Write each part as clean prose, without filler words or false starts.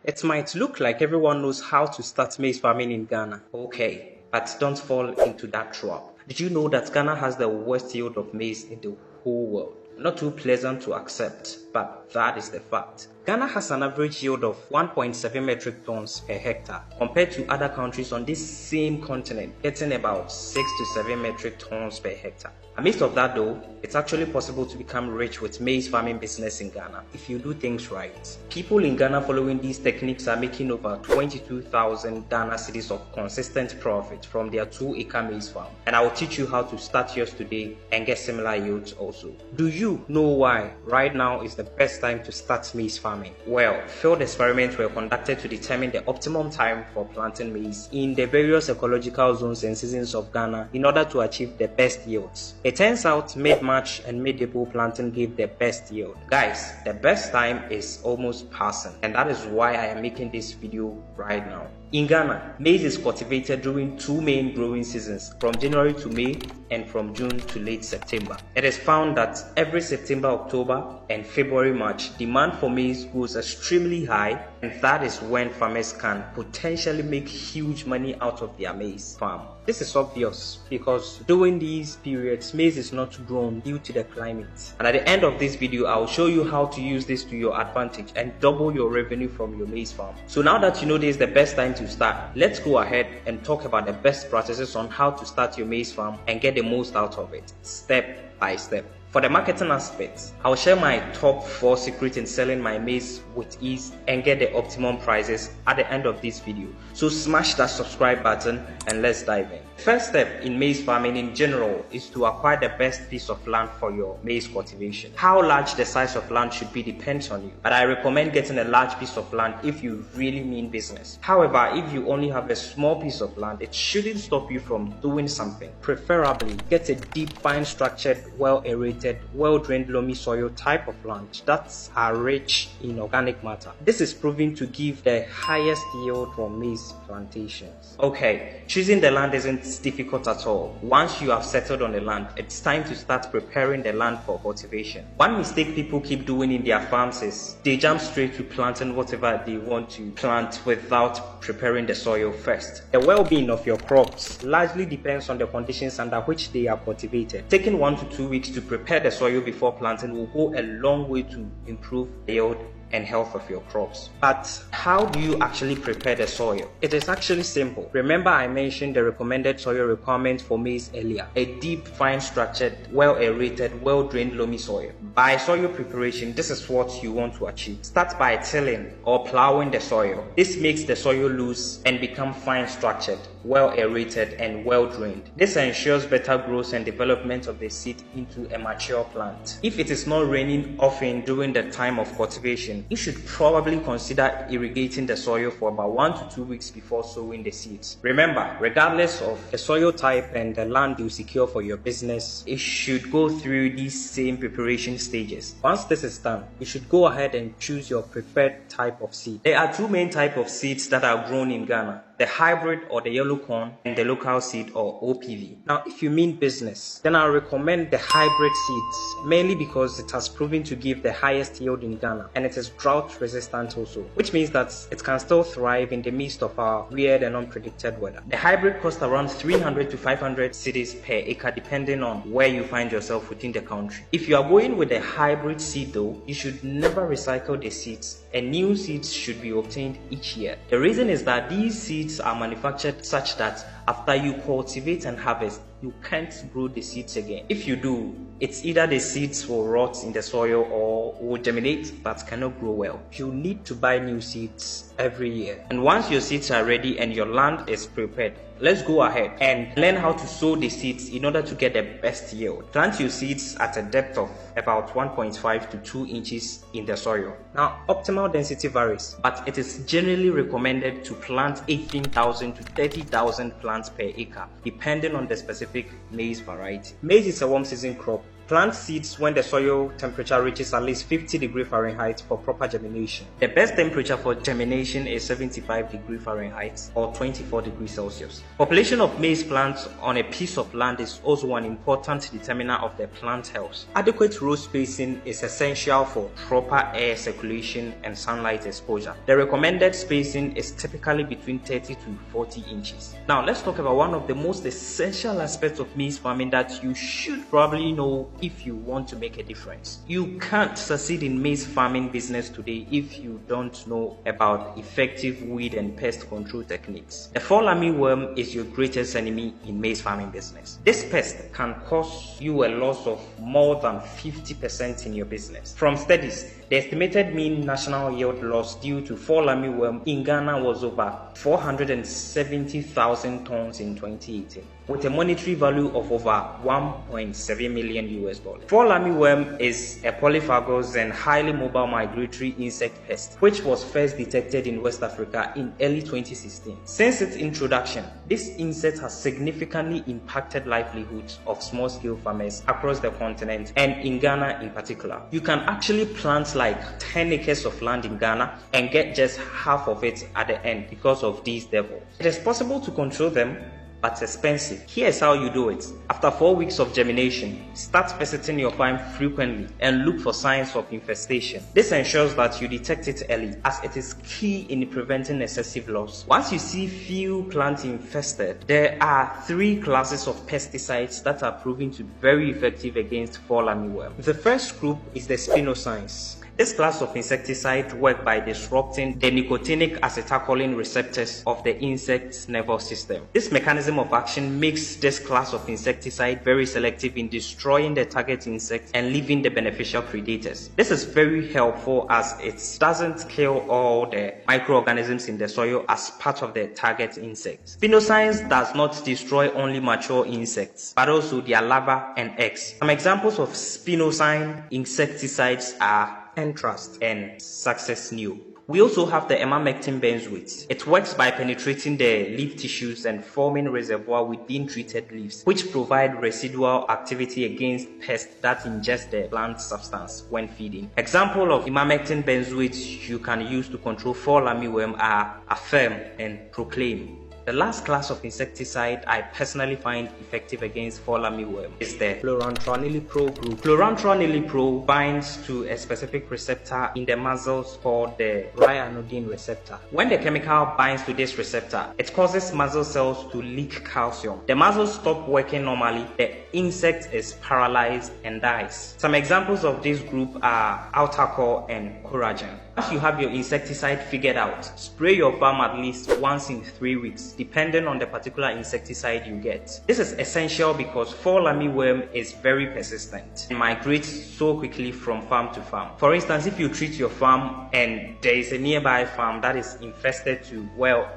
It might look like everyone knows how to start maize farming in Ghana. Okay, but don't fall into that trap. Did you know that Ghana has the worst yield of maize in the whole world? Not too pleasant to accept, but that is the fact. Ghana has an average yield of 1.7 metric tons per hectare, compared to other countries on this same continent getting about 6 to 7 metric tons per hectare. Amidst of that though, it's actually possible to become rich with maize farming business in Ghana if you do things right. People in Ghana following these techniques are making over 22,000 Ghana cedis of consistent profit from their 2-acre maize farm. And I will teach you how to start yours today and get similar yields also. Do you know why right now is the best time to start maize farming? Well, field experiments were conducted to determine the optimum time for planting maize in the various ecological zones and seasons of Ghana in order to achieve the best yields. It turns out mid-March and mid-April planting gave the best yield. Guys, the best time is almost passing, and that is why I am making this video right now. In Ghana, maize is cultivated during 2 main growing seasons, from January to May and from June to late September. It is found that every September, October, and February, March, demand for maize goes extremely high, and that is when farmers can potentially make huge money out of their maize farm. This is obvious because during these periods, maize is not grown due to the climate. And at the end of this video, I will show you how to use this to your advantage and double your revenue from your maize farm. So now that you know this is the best time to start, let's go ahead and talk about the best practices on how to start your maize farm and get the most out of it, step by step. For the marketing aspect, I'll share my top 4 secrets in selling my maize with ease and get the optimum prices at the end of this video. So smash that subscribe button and let's dive in. First step in maize farming in general is to acquire the best piece of land for your maize cultivation. How large the size of land should be depends on you, but I recommend getting a large piece of land if you really mean business. However, if you only have a small piece of land, it shouldn't stop you from doing something. Preferably, get a deep, fine structured, well aerated, well-drained loamy soil type of land that are rich in organic matter. This is proven to give the highest yield from maize plantations. Okay, choosing the land isn't difficult at all. Once you have settled on the land, it's time to start preparing the land for cultivation. One mistake people keep doing in their farms is they jump straight to planting whatever they want to plant without preparing the soil first. The well-being of your crops largely depends on the conditions under which they are cultivated. Taking 1 to 2 weeks to prepare the soil before planting will go a long way to improve the yield and health of your crops. But how do you actually prepare the soil? It is actually simple. Remember I mentioned the recommended soil requirements for maize earlier. A deep, fine structured, well aerated, well drained loamy soil. By soil preparation, this is what you want to achieve. Start by tilling or plowing the soil. This makes the soil loose and become fine structured, well aerated and well drained. This ensures better growth and development of the seed into a mature plant. If it is not raining often during the time of cultivation, you should probably consider irrigating the soil for about 1 to 2 weeks before sowing the seeds. Remember, regardless of the soil type and the land you secure for your business, it should go through these same preparation stages. Once this is done, you should go ahead and choose your preferred type of seed. There are 2 main types of seeds that are grown in Ghana: the hybrid or the yellow corn, and the local seed or OPV. Now, if you mean business, then I recommend the hybrid seeds, mainly because it has proven to give the highest yield in Ghana, and it is drought resistant also, which means that it can still thrive in the midst of our weird and unpredicted weather. The hybrid costs around 300 to 500 cedis per acre depending on where you find yourself within the country. If you are going with the hybrid seed though, you should never recycle the seeds, and new seeds should be obtained each year. The reason is that these seeds are manufactured such that after you cultivate and harvest, you can't grow the seeds again. If you do, it's either the seeds will rot in the soil or will germinate but cannot grow well. You need to buy new seeds every year. And once your seeds are ready and your land is prepared, let's go ahead and learn how to sow the seeds in order to get the best yield. Plant your seeds at a depth of about 1.5 to 2 inches in the soil. Now, optimal density varies, but it is generally recommended to plant 18,000 to 30,000 plants per acre, depending on the specific maize variety. Maize is a warm season crop Plant seeds when the soil temperature reaches at least 50 degrees Fahrenheit for proper germination. The best temperature for germination is 75 degrees Fahrenheit or 24 degrees Celsius. Population of maize plants on a piece of land is also an important determiner of the plant health. Adequate row spacing is essential for proper air circulation and sunlight exposure. The recommended spacing is typically between 30 to 40 inches. Now let's talk about one of the most essential aspects of maize farming that you should probably know if you want to make a difference. You can't succeed in maize farming business today if you don't know about effective weed and pest control techniques. The fall armyworm is your greatest enemy in maize farming business. This pest can cause you a loss of more than 50% in your business. From studies, the estimated mean national yield loss due to fall armyworm in Ghana was over 470,000 tons in 2018, with a monetary value of over 1.7 million US dollars. Fall armyworm is a polyphagous and highly mobile migratory insect pest, which was first detected in West Africa in early 2016. Since its introduction, this insect has significantly impacted livelihoods of small-scale farmers across the continent and in Ghana in particular. You can actually plant like 10 acres of land in Ghana and get just half of it at the end because of these devils. It is possible to control them, but expensive. Here's how you do it. After 4 weeks of germination, start visiting your farm frequently and look for signs of infestation. This ensures that you detect it early, as it is key in preventing excessive loss. Once you see few plants infested, there are 3 classes of pesticides that are proven to be very effective against fall armyworm. The first group is the spinosines. This class of insecticide work by disrupting the nicotinic acetylcholine receptors of the insect's nervous system. This mechanism of action makes this class of insecticide very selective in destroying the target insect and leaving the beneficial predators. This is very helpful as it doesn't kill all the microorganisms in the soil as part of the target insect. Spinosines does not destroy only mature insects, but also their larvae and eggs. Some examples of spinosine insecticides are Entrust and Success New. We also have the emamectin benzoate. It works by penetrating the leaf tissues and forming reservoir within treated leaves, which provide residual activity against pests that ingest the plant substance when feeding. Example of emamectin benzoate you can use to control fall armyworm are Affirm and Proclaim. The last class of insecticide I personally find effective against fall armyworm is the chlorantraniliprole group. Chlorantraniliprole binds to a specific receptor in the muscles called the ryanodine receptor. When the chemical binds to this receptor, it causes muscle cells to leak calcium. The muscles stop working normally, the insect is paralyzed and dies. Some examples of this group are Altacor and Coragen. Once you have your insecticide figured out, spray your farm at least once in 3 weeks, depending on the particular insecticide you get. This is essential because fall armyworm is very persistent and migrates so quickly from farm to farm. For instance, if you treat your farm and there is a nearby farm that is infested too, well,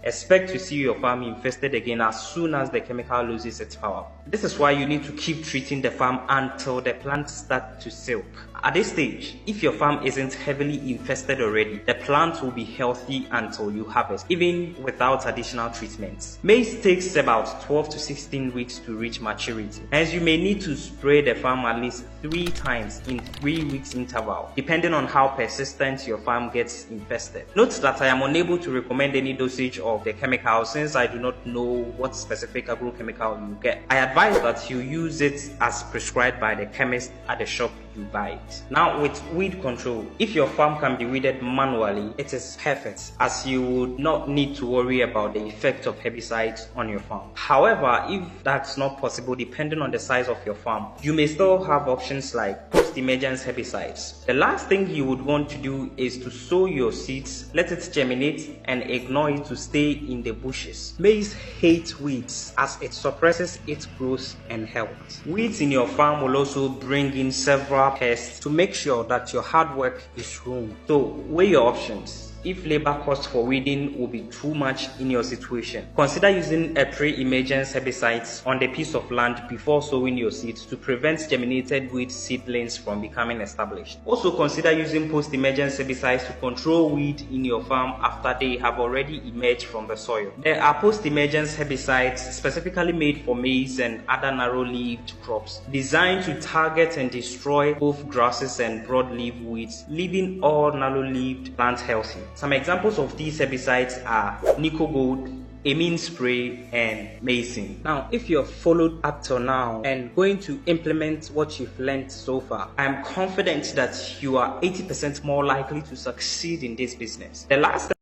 expect to see your farm infested again as soon as the chemical loses its power. This is why you need to keep treating the farm until the plants start to silk. At this stage, if your farm isn't heavily infested already, the plant will be healthy until you harvest, even without additional treatments. Maize takes about 12 to 16 weeks to reach maturity, hence you may need to spray the farm at least 3 times in 3 weeks interval, depending on how persistent your farm gets infested. Note that I am unable to recommend any dosage of the chemical since I do not know what specific agrochemical you get. I advise that you use it as prescribed by the chemist at the shop you buy it. Now with weed control, if your farm can be weeded manually, it is perfect as you would not need to worry about the effect of herbicides on your farm. However, if that's not possible depending on the size of your farm, you may still have options like post-emergence herbicides. The last thing you would want to do is to sow your seeds, let it germinate and ignore it to stay in the bushes. Maize hates weeds as it suppresses its growth and health. Weeds in your farm will also bring in several pests to make sure that your hard work is ruined. So weigh your options. if labor cost for weeding will be too much in your situation. Consider using a pre-emergence herbicides on the piece of land before sowing your seeds to prevent germinated weed seedlings from becoming established. Also consider using post-emergence herbicides to control weed in your farm after they have already emerged from the soil. There are post-emergence herbicides specifically made for maize and other narrow-leaved crops, designed to target and destroy both grasses and broadleaf weeds, leaving all narrow-leaved plants healthy. Some examples of these herbicides are Nico Gold, Amine Spray, and MAIZE. Now, if you have followed up till now and going to implement what you've learned so far, I am confident that you are 80% more likely to succeed in this business. The last